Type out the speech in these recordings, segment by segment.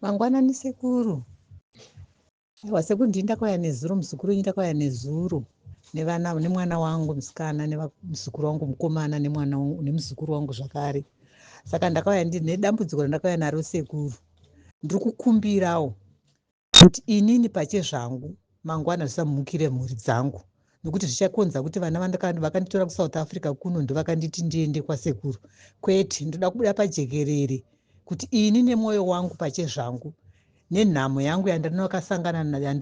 Mangwanani sekuru. Aiwa sekuru ndini ndakauya nezuro, muzukuru wenyu ndakauya nezuro nemwana wangu musikana nemuzukuru wangu mukomana nemuzukuru wangu zvakare. Saka ndakauya nedambudziko randakauya naro sekuru. Ndiri kukumbirawo kuti inini pachezvangu mangwana zvisamukire mhuri dzangu, nokuti zvichakonza kuti vana vakanditora kuSouth Africa kuno ndovakanditi ndiende kwasekuru. Kwete, ndoda kubuda pajekerere kuti ini nemwoyo wangu pachezvangu nenhamo yangu yandiri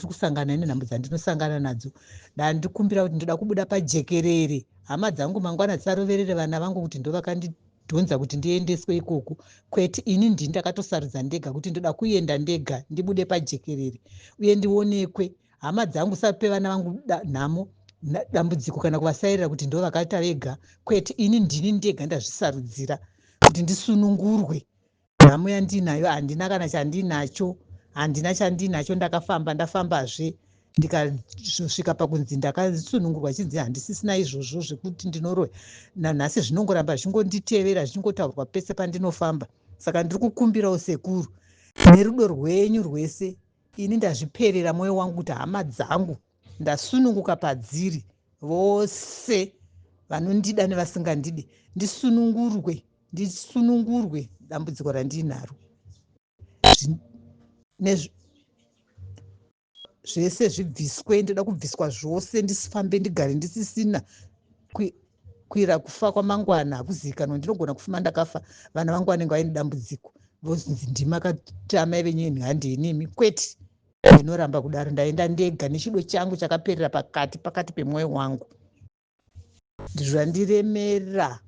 kusangana nenhamo dzandinosangana nadzo, ndandikumbira kuti ndoda kubuda pajekerere. Hama dzangu mangwana dzisaroverere vana vangu kuti ndovakandidhonza kuti ndiendeswe ikoko. Kwete, ini ndini ndakatosarudza ndega kuti ndoda kuenda ndega ndibude pajekerere uye ndionekwe. Hama dzangu sape vana vangu nhamo dambudziko kana kuvasairira kuti ndo vakaita vega. Kwete, ini ndini ndega ndazvisarudzira kuti ndisunungurwe. Nhamo yandinayo handina kana chandinacho, handina chandinacho. Ndafambazve ndikasvika pakunzi ndakasunungurwa chinzi handisisina izvozvo zvekuti ndinorohwa. Nanhasi zvinongoramba zvingonditevera zvichingotaurwa pese pandinofamba. Saka ndiri kukumbirawo sekuru nerudo rwenyu rwese, ini ndazviperera mwoyo wangu kuti hama dzangu ndasununguka padziri, vose vanondida nevasingandidi ndisunungurwe dambudziko randinaro. Zvese zvibviswe, ndoda kubviswa zvose, ndifambe ndigare ndisisina kuira kufa kwamangwana hakuzivikanwa. Ndinogona kufuma ndakafa, vana vangu vanenge vaine dambudziko vozonzi ndimakati amai venyu nhande inimi. Kwete, ndinoramba kudaro, ndaenda ndega nechido changu chakaperera pakati pemwoyo wangu. Zvandiremera,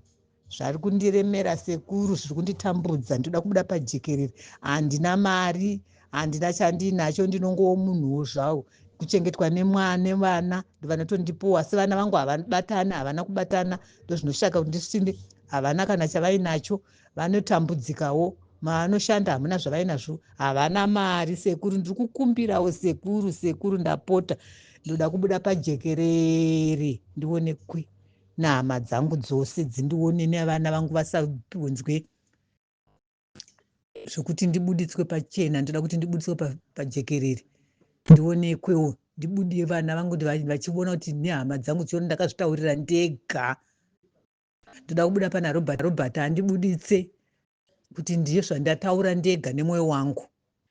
zvari kundiremera sekuru, zviri kunditambudza. Ndoda kubuda pajekerere, handina mari, handina chandinacho, ndinongowo munhuwo zvawo, kuchengetwa nevana vanotondipowa. Asi vana vangu havana kubatana, ndozvinoshaka kuti ndisinde. Havana kana chavainacho, vanotambudzikawo. Vanoshanda hamuna zvavainazvo, havana mari. Sekuru, ndiri kukumbirawo sekuru, ndapota, ndoda kubuda pajekerere ndionekwe nehama dzangu dzose, dzindione nevana vangu vasapunzwe zvokuti ndibuditswe pachena. Ndoda kuti ndibuditswe pajekerere ndionekwewo, ndibudire vana vangu vachiona kuti nehama dzangu dzione ndakazvitaurira ndega. Ndoda kubuda pana Robert andibuditse kuti ndiye zvandataura ndega nemwoyo wangu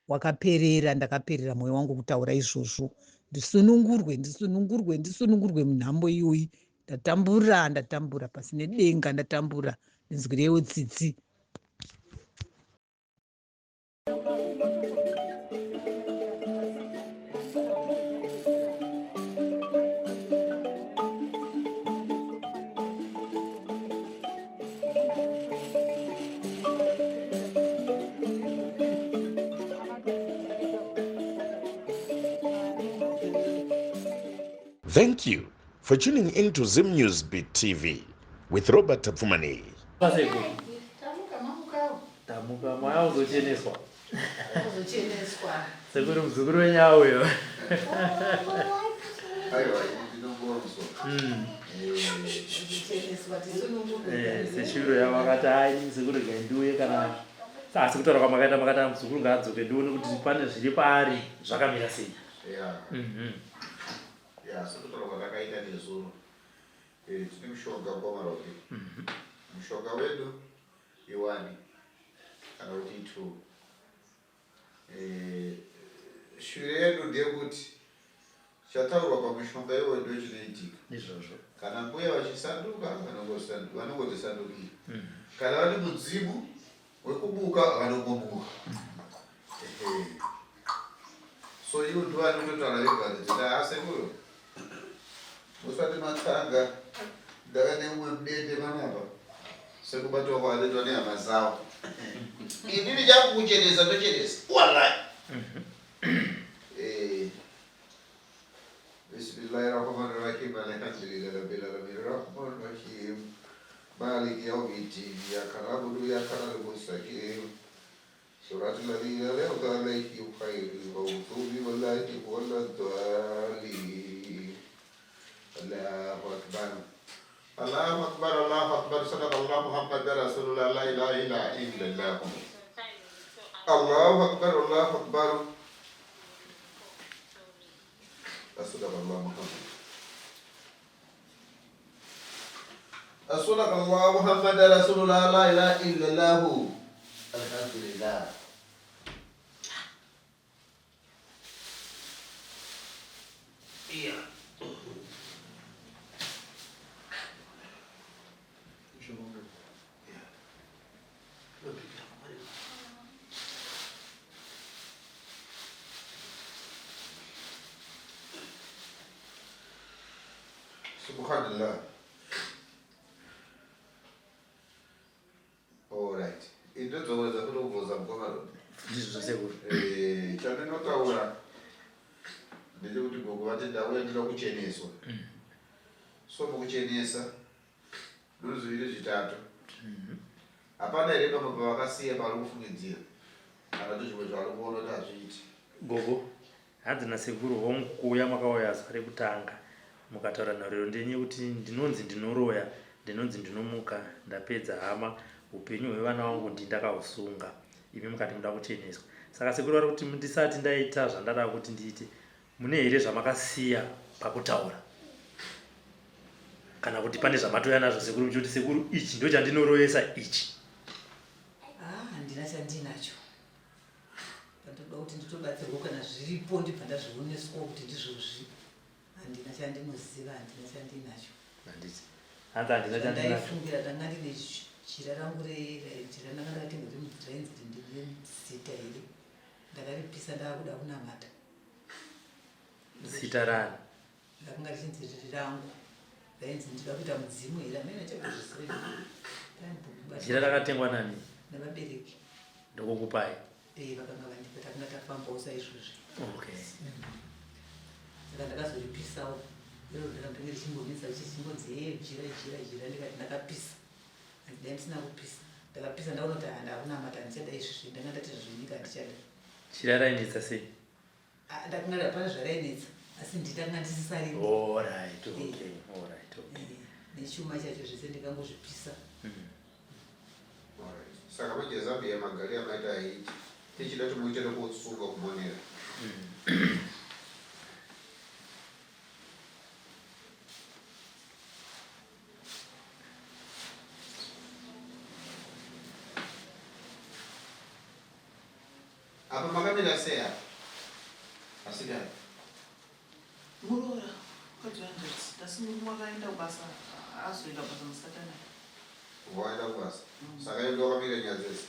wakaperera. Ndakaperera mwoyo wangu kutaura izvozvo. Ndisunungurwe munhambo iyoyi. Ndatambura pasi nedenga, ndatambura inzwi rewo tsitsi. Thank you for tuning in to Zim News Beat TV with Robert Tapfumani. Tamuka mwaya uzocheneswa. Sekuru mzukuru wenyawo uyo. Seshiro ya wakati hai sekuru genduye kana sasa kutora kwa makata mzukuru ngadzoke ndione kuti pane zviri paari zvakamira sei. So kutora kwatakaita nezuro tine mushonga kwamaroke. Mushonga wedu iwani kana kuti 2. Shure yedu ndeyekuti chataurwa pamushonga iwo ndo chinoitika. Izvozvo. Kana mbuya vachisanduka vanongotisandukira. Kana vane mudzimu wekubuka vanongomuka. So iwo ndo vanototaura vega kuti asekuru musati matsanga ndakane umwe mudende manapa sekubatwa kwaletwa nehama zawo. Inini chakukuchenesa ndochenesa wallahi. Bismillahirrahmanirrahim. Alhamdulillahi rabbil alamin arrahmanirrahim maliki yawmiddin iyyaka na'budu wa iyyaka nasta'in siratal ladzina an'amta 'alaihim ghairil maghdubi 'alaihim waladdallin. Allahu akbar. Allahu akbar. Allahu akbar. Sadaqallahu Muhammad rasulullah la ilaha illa illallah. Allahu Akbar, Allahu Akbar. Rasulullah Muhammad. Rasulullah Muhammad Rasulullah la ilaha illallah. Alhamdulillah. Iya. Subhanallah. Alright. Indodzoweza kutovuza mkomaro. ndizvozekuru Chandinotaura ndechekuti gogo vati ndauya ndinoda kucheneswa. So mukuchenesa ndozviviri zvitatu. Hapana here pamwe pavakasiya pari kufungidzira kana kuti zvimwe zvavari kuona kuti hazviiti. gogo hanzi nasekuru homukuuya makauya zuva rekutanga mukataura nhaurero ndenye kuti ndinonzi ndinoroya ndinonzi ndinomuka ndapedza hama upenyu hwevana vangu ndindakahusunga imi mukati muda kucheneswa. Saka sekuru vari kuti ndisati ndaita zvandada kuti ndiite mune here zvamakasiya pakutaura kana kuti pane zvamatoya nazvo sekuru kuti sekuru ichi ndo chandinoroyesa ichi. Handina chandinacho. Pandoda kuti nditobatsirwa kana zviripo ndibva ndazvioneswa kuti ndizvozvi. Handina chandinoziva, handina chandinacho. Handiti hanzi handina chandinacho. Ndaifungira ndanga ndine jira rangu rejira ndanga ndakatenga kuti mudrainzi ndine zita here. Ndakaripisa ndaakuda kunamata. Zita rani? Ndakanga richinzi riri rangu. Ndainzi ndida kuita mudzimu here amene chakuzvisirei. Jira rakatengwa nani? Navabereki. Ndokukupai? Vakanga vandipa takanga tafambawo saizvozvi. Okay. Saka ndakazoripisawo. Lero ndakanga richingonetsa richingonzi jira ndikati ndakapisa. Handidai ndisina kupisa. Ndakapisa ndaona kuti handakunamata handichada izvozvi ndanga ndati zvinyika handichada. Jira rainetsa sei? Ndakanga hapana zvarainetsa asi nditanga ndisisariri. Alright, okay. Alright, okay. Nechuma chacho zvese ndikangozvipisa. Saka manje Zambia magari amaita aiti tichida kuti muite nekusunga kumonera. Apa makamira seya asikari Murora kwaJohannes tasimumakaenda kubasa azoenda basa musatana waenda kubasa saka iwe wakamira nyaya dzese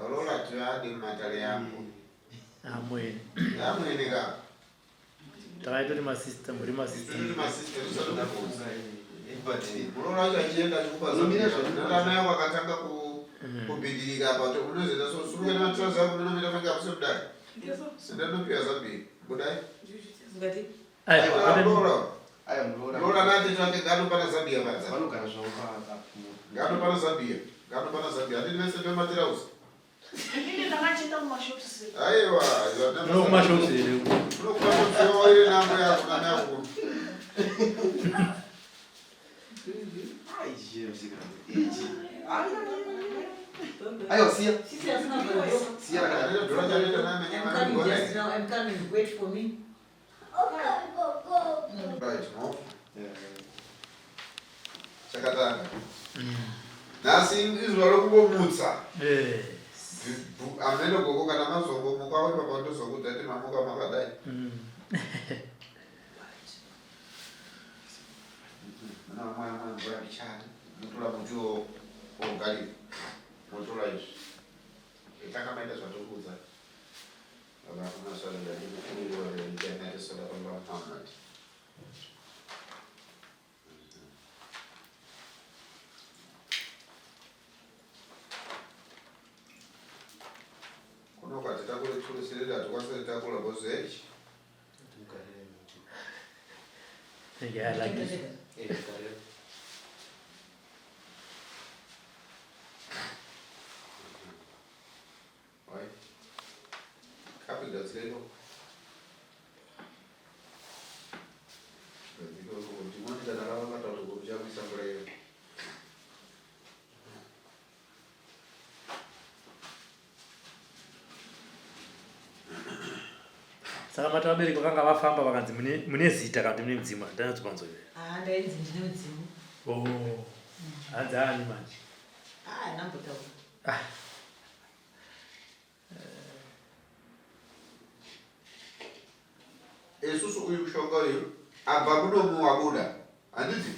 Aurora tuadi matale yangu Amweni. amweni ka Takaita kuti masisita muri masisita. Unoona wacho achienda chikubasa nayo wakatanga kubhidhirika apa kuti unozoita sosuruka nematroza ako munomita fanga apose kudai sendanopiwa Zambia kudai Ngati Lora nati twake gano pana Zambia panza gano pana Zambia andini nese ndo matirausi Ini ndakachita mumashops aiwa no kumashops here. unokumashops iri nambo yako kana yako Ayo, siya. she says no, but Siya na Ndio dola jana na I'm menya coming mwana just now. I'm coming. Wait for me. right no chakatanga nasi izwaro kubomutsa amene gogo kana mazongo mukawe papato zokudza kuti mamuka makadai na mwana mwana bora bichana mutula mujo ogali mutula izvi itakaenda zvatokudza vakafuna swali ndadikukurirwa internet soda kwamba Muhammad kunokwati takuletulusilira tukwasire takula bozechi Yeah, I like this. Oi. Kapigadzireko. Madzana ravakataura kuti uchakuisa mvura iyo. Saka mata vabereki vakanga vafamba vakanzi mune zita kana kuti mune mudzimu. Ndanotspanzo here. Ndainzi ndine mudzimu. Oh. Hanzi ani manje. Nambotaura. Isusu uyu mushonga uyu abva munomu wabuda. Handiti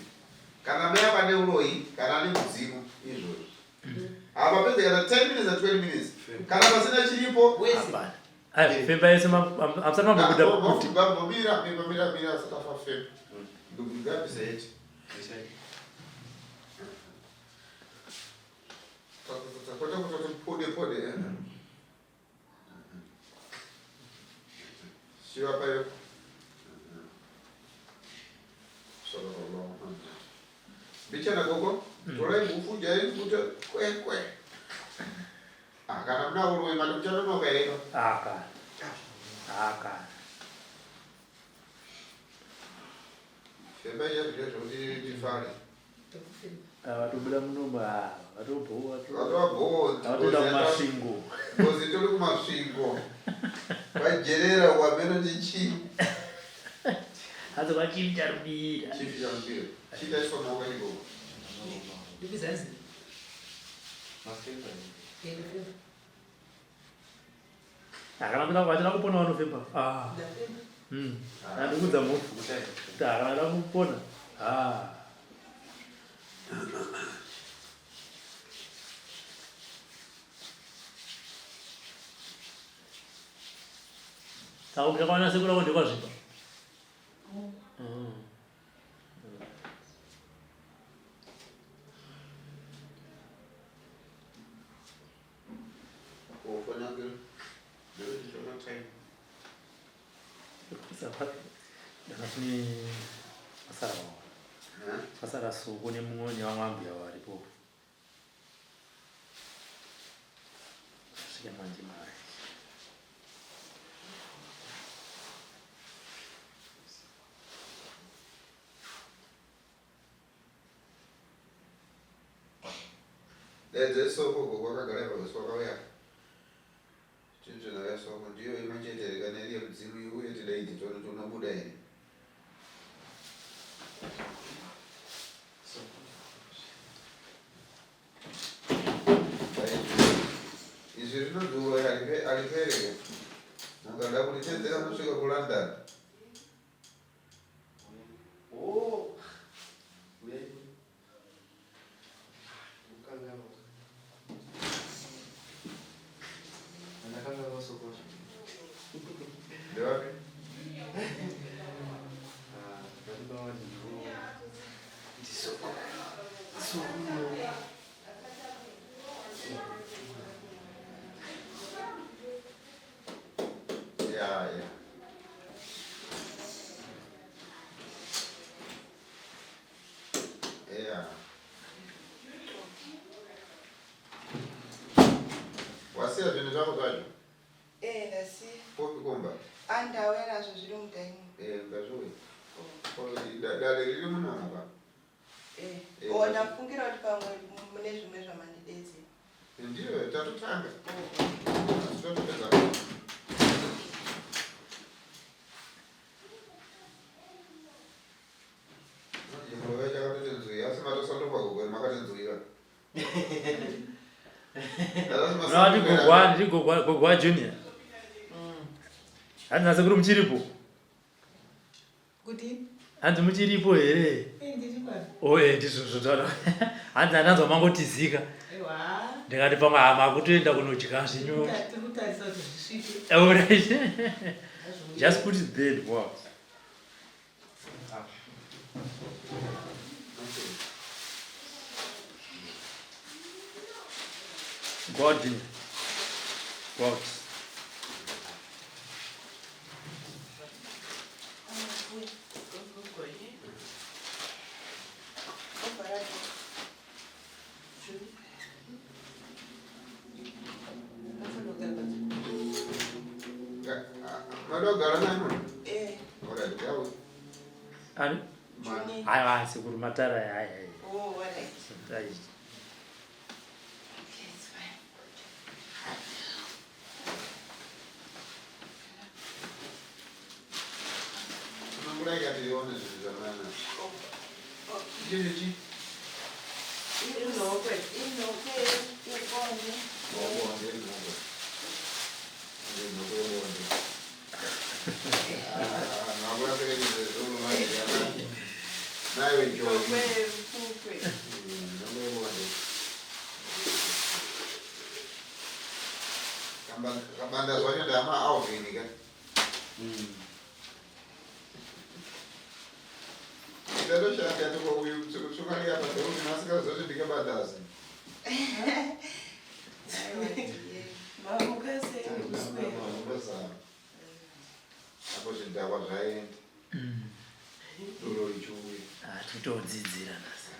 kana mea pane uroyi kana ane mudzimu izvozvo. Hapapedzi kana 10 minutes na 20 minutes. Kana pasina chiripo Hapana. Ayo, Femba yese amsana mambobuda kuti. Bambomira asatafa Femba. Ndikugapisa yeti. Pode. Shiva payo. Bichana gogo, torai bufu jai buta kwe. Kana mna urwe malu bichana no kae. Aka. Femba ya bichana rodi difari. Vatobira munomba, vatobhowa. Atoda masvingo. Ngozi tori kumasvingo. Vajerera wameno ndichi. Hazo vachimtarubira. Chifirambira. Chita iswa mawa igo. Ndikuzazi. Kana mna kwatira kupona vanofemba. Ndikudza mufu. Kana kupona. Saka mchakwana sekula kwende kwazvipa. Ndakafune masara suku nemumwe nevamwambuya varipo. Svike manje mari. Desde soko gogo kagara pakuswaka uya. Chinzvina yaswaka ndiyo imachetereka neriye mudzimu uye tidaiti tonobuda here. Izvi rinodhurwa alipereka. Mukada kunitedzera kusvika kuLondon. Wasiya zvinhu zvako zvacho? Ndasiya. Popi komba? Andauya nazvo zviri mudaini. Ngazviuye. Dare riri munomu ka? Ndafungira kuti pamwe mune zvimwe zvamandidetsera. Ndiyo, tatotanga. Tatopedza. Ngove chakatoti nzwi, asi matosandopa gogo makati nzwira. Ndiri gogwa junior. Hanzi nase kuri muchiripo. Kuti? Hanzi muchiripo here. Ndizvozvotara. Hanzi handanzwa mangotizika. Ndikati pamwe hama kutoenda kunodya zvinyo. Tikutarisa kuti zvisvike. Alright. Just put it there, wow. Go out, Jimmy. Go out. Madogara naye muno? Alright, Alright, yawe. Ani? Juni. Aiwa, sekuru Matara. Hai. Oh, all right. Hai. Okay, it's fine. Unamureka tilione zvinhu zvakanaka. Chichi. Inokwe, ukonde. Wabonde inokwe. Inokwe wabonde. Nabula peke zvizono manje. Nayo enjoy. Ukwe. Inokwe wabonde. Kabanda zvacho ndama auvinika. Ndatoshanda tuko uyu tsukalia padhuku nasika zoti ndikabadazi. Mamukase. Apo chidhakwa zvaenda. Duro ichuwe. Titodzidzira nasa.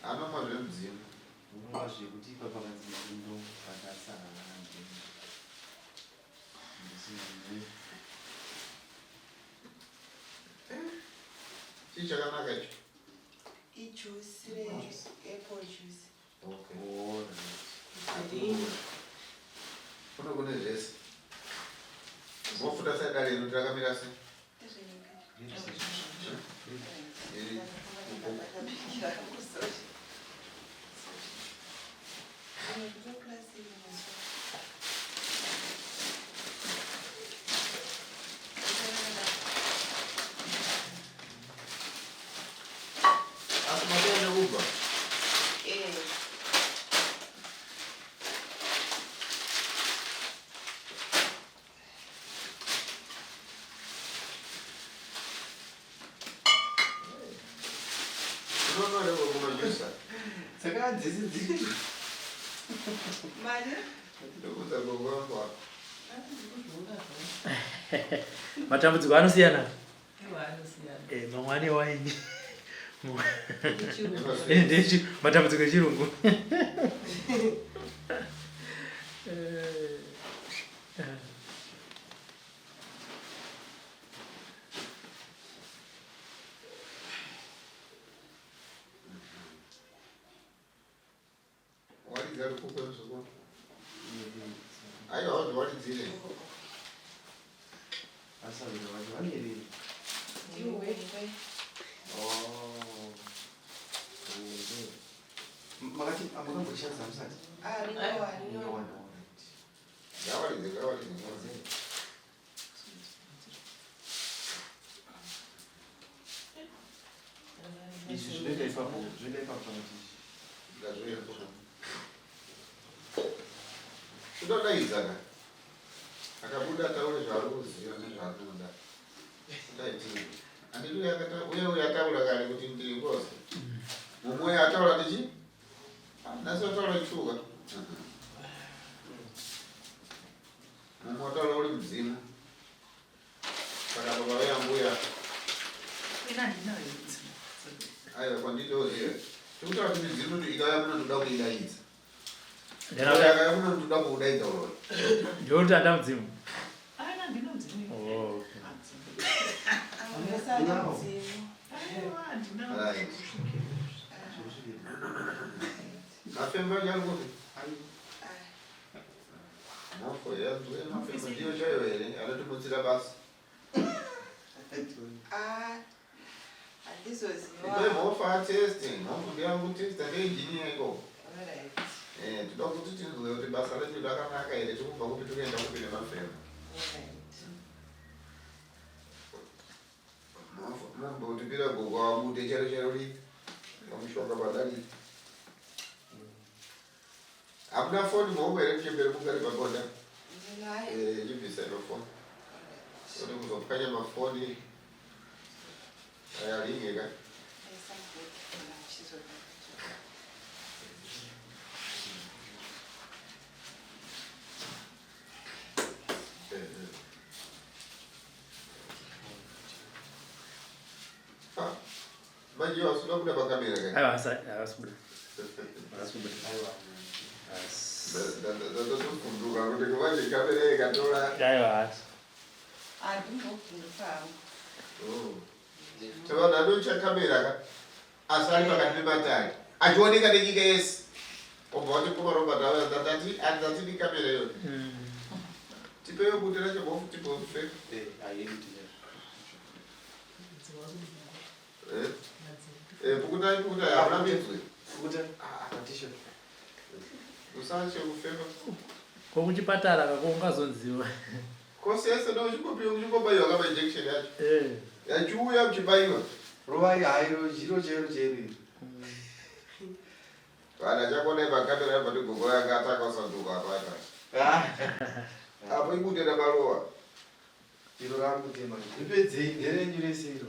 Anomwa zvemudzimu. Chii chakanaka icho. Ijuice apple juice. Kuno kune zvese. Mofuta saida rino tirakamira sei? Asi matoende kubva. Unonorewo kunojusa. Saka dzisi. Mari? Ndikuudza gogo wangu apa. Matambudziko anosiyana. Anosiyana. Mamwe ane waini. Chirungu. Matambudziko echirungu. Waridza rukupe muzukuru. Aiwa waridzire. Iwe. Makati amukamboshandisa musati. Rinowa. Ngawaridze. Izvi zvinoita ipapo kuti Ngazvirepo. Kudodaidzana. Akabuda taure zvaari kuziva nezvaanoda. Ndaiti. Anditi uye ataura kare kuti ndiri ngozi. Mumwe ataura tichi? Nasi wataura chituka. Mumwe wataura uri mudzimu. Saka pakauya mbuya. Aiwa kwanditoziva. Tikutaura kuti midzimu ikauya munotoda kuidaidza. Akauya munotoda kuudaidza urori. Ndoti adamudzimu. Right. Mafemba nyanguti. Mafo yanzwe mafemba ndiyo chayo here anotumutsira basa. Ndiye mofa testing, mofundira kutesta neengineer iko. Toda kuti tinzwe kuti basa redu rakanaka here tikubva kuti tokuenda kupinde mafemba. Mambotipira gogo wabude chero riti. Wamushonga badari. Hamuna foni maoko here kuchembere mugari pagoda. Chibvisa ino foni. Kuti kuzopanya mafoni. Ayaringeka. Manje wasuda kuda pakamera kaya. Aiwa, asikuda. ndatofunduka kuti kuvache kamera ikatola aiwa Andimbobvunduka. tavana anocha kamera asari pakati pematari achioneka nenyika yese obva watipoma robert andatidi kamera iyo tipeyo kuti rachobofu tibofe pukutai havana minzwi usache kufema kokuchipatara kako ungazonziwa kosi yese uchingobaiwa kama injection yacho yachiuya kuchibaiwa rovai hairo chiro chero chero vana chakona makamera abatigogo yanga atakasanduka apaka apo ikutenda marowa iro rakutema ipedzei nderenyu rese iro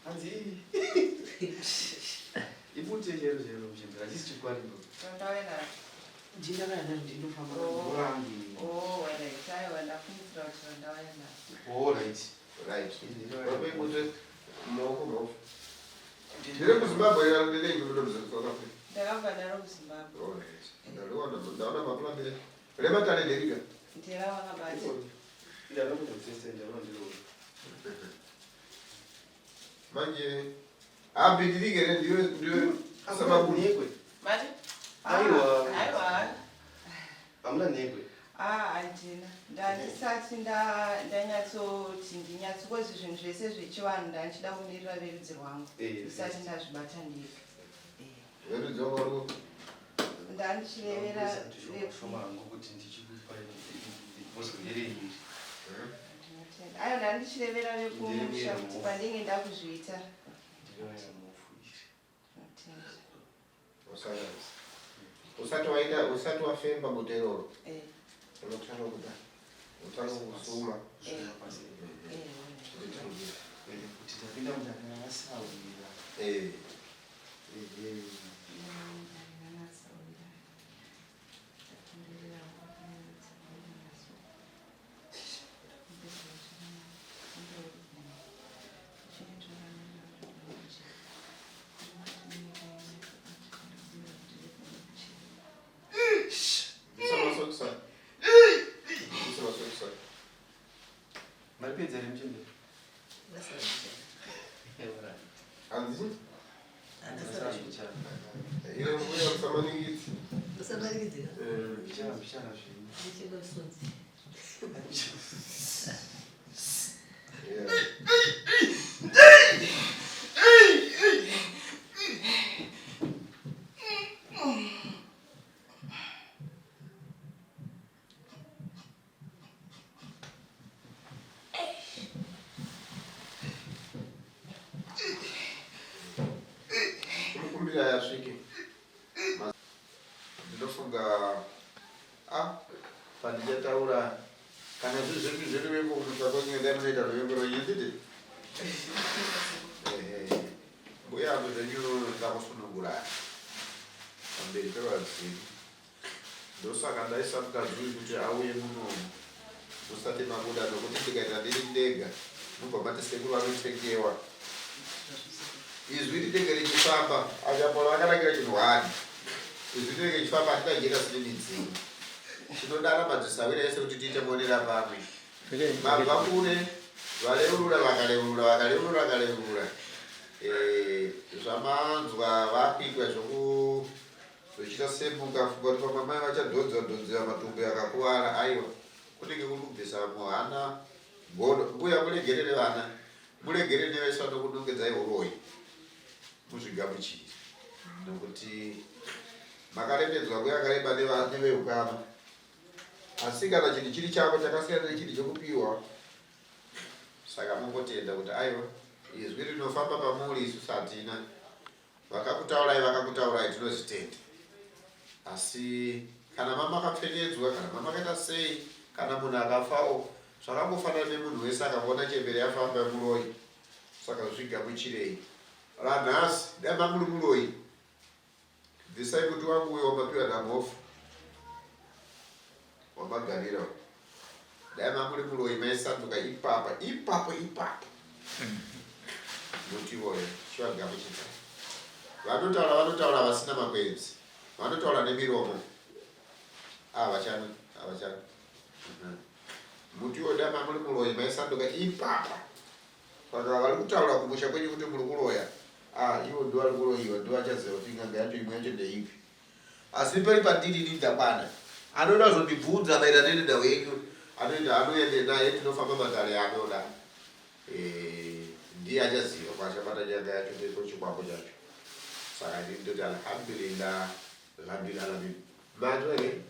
hanzi ibute chero chero muchembera chisi chikwariro Ndawena. Ndinakana ndinofamba orangi Right. Aiwa ndafungisira kuti ndawena. right vapo ikute maoko maofu ndiri kuzimbabwe ndinengiunomuzimbabwe Ndakabva ndaro kuZimbabwe. ndaona mapulani rematare nderika Ndera wakabati. manje abhidirikere ndiwe samabunekwe Mati? aiwa hamuna nhekwe Handina. Ndandisati ndanyatsoti ndinyatsokozi zvinhu zvese zvechivanhu ndanchida kumirira verudzi rwangu. Ndisati ndazvibata ndega. verudzi wangu Ndandichirevera shoma hangu kuti ndichikupa mozonyerenyu ayo ndandichirevera vekumusha kuti pandinge ndakuzviita. usati wafemba muteroro unotanga kuda utanga kusuma kuti tapinda mudakana asawira maripedza remuchemberi hanzi asazvichana ile mbuya usamaningidzi usamanikidzira zvichana zvinhu nechekosodzi mukumbira yasvike ndinofunga pandichataura kana zvizvepi zveruvembo kumusakonyenda munoita ruvembo royinditi mbuya angu zvenyu ndakusunungurana pamberi pevadzivi ndosaka ndaisa mukadzui kuti auye munomu musati mabuda nokuti ndikaita ndiri ndega nobva matisekuru vanotengewa izwi rinenge richifamba achapolo vakanakira chinhu hwani izwi rinenge richifamba hatinajeera sine midziyo tinodana madzisawira ese kuti tiite monera pamwe mabva kune vareurura vakareurura zvamanzwa vakuitwa zvokuita semuka funga kuti pamwe mai vachadhodzewa matumbu yakakuvara aiwa kunenge kuri kubvisa muhana godo mbuya muregerere vana muregere neveswa nokunongedzai uroi muzvigamuchiri nokuti makaremedzwa kuyakareba neveukama asi kana chinhu chiri chako chakasiyana nechinhu chokupiwa saka mungotenda kuti aiwa izwi rinofamba pamuri isusu hatina vakakutaurai tinozvitenda asi kana mama akapfekedzwa kana mama akaita sei kana munhu akafawo zvakangofanana nemunhu wese akaona chembere yafamba muroi saka zvigamuchirei ranhasi dama muri muroi bvisai kuti wangu uyo wamapiwa namofu wamagarira dama muri muroi maisanduka ipapo notivoyo chivagamuchita vanotaura vasina makwenzi vanotaura nemiromo avachana muti yoda mamuri muloyi maisanduka ipapa saka vari kutaura kumusha kwenyu kuti muri kuroya ivo ndo vari kuroyiwa ndo vachaziva kuti nganga yacho imwe yacho ndeipi asi pari pandinini ndakwana anoda kuzondibvunza maererano nenhau yenyu anoende naye tinofamba matare anoda ndiye achaziva kwachabata nyanga yacho ndochikwambo chacho saka ndini ndoti alhamdulillah manzwa here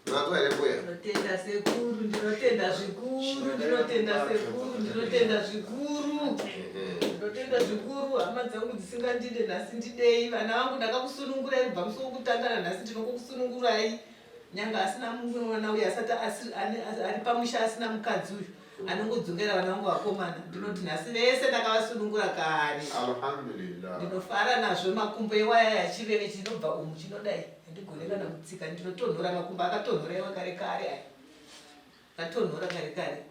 manzwa here mbuya Ndinotenda sekuru, ndinotenda zvikuru, ndinotenda sekuru, ndinotenda zvikuru. Ndinotenda zvikuru, hama dzangu dzisingandide nhasi ndidei, vana vangu ndakakusunungurai kubva musi wokutangana nhasi ndinokusunungurai. Nyanga asina mwana uyu asati ari pamusha asina mukadzi uyu anongodzongera vana vangu vakomana. Ndinoti nhasi vese ndakavasunungura kare. alhamdulillah Ndinofara nazvo makumbo ewaya yachiveve chinobva umu chinodai. Ndigonekana kutsika ndinotonhora makumbo akatonhoraiwa kare kare aya. Akatonhora kare kare.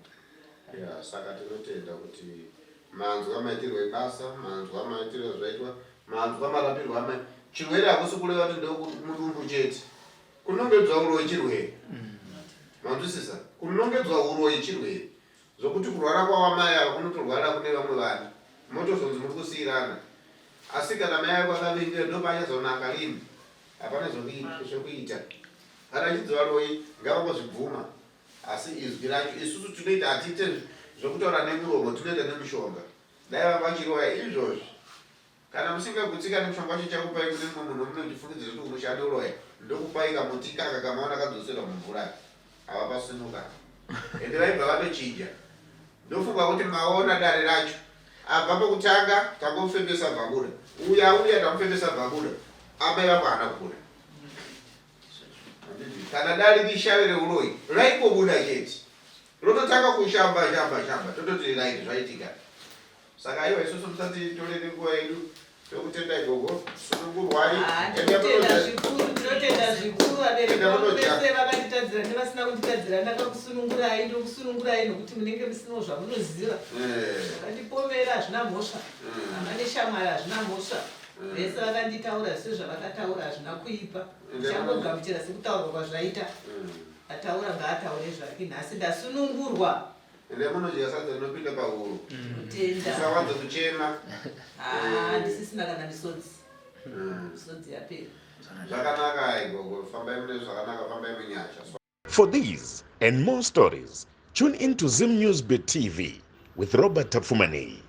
ya saka tinotenda kuti manzwa maitirwo ebasa manzwa maitirwo zvaitwa manzwa marapirwo amai chirwere hakusi kureva kuti ndomudumbu chete kunongedzwa uroyi chirwere manzwisisa kunongedzwa uroyi chirwere zvokuti kurwara kwawamai ava kunotorwara kune vamwe vanhu motozonzi muri kusiyirana asi kana mai ako akavingira ndopachazonaka lini hapana zvokuita kana achidziva royi ngavangozvibvuma asi izwi racho isusu tinoita hatiite zvokutaura nemuromo tinoita nemushonga dai vanga vachiroya izvozvi kana musingagutsikane mushonga wacho chakupai kune mumwe munhu munochifungidzira kuti unoshanda uroya ndokupai kamuti kaka kamaona kadzoserwa mumvura havapasunuka ende vaibva vatochinja ndofunga kuti maona dare racho abva pokutanga tangomufembesa bvakuda uya tamufembesa bvakuda amai vangu hana kuda kana dare rishavire uroyi raingobuda chete rototanga kushamba tototi raiti zvaitika saka iwa isusu musati torere nguva yedu tokutenda igogo sunungurwai Ndinotenda zvikuru vabereki vangu vese vakanditadzira nevasina kunditadzira ndakakusunungurai ndokusunungurai nokuti munenge musino zvamunoziva vakandipomera hazvina mhosva hama neshamwari hazvina mhosva vese vakanditaura zviso zvavakataura hazvina kuipa changogamuchira sekutaurwa kwazvaita ataura ngaataure zvake nhasi ndasunungurwa ende munodya sadza rinopinda pahuro tenda usawanza kuchema ndisisina kana misodzi misodzi yapera zvakanaka igogo fambai mune zvakanaka fambai munyasha For these and more stories, tune in to Zim News Bit TV with Robert Tapfumani.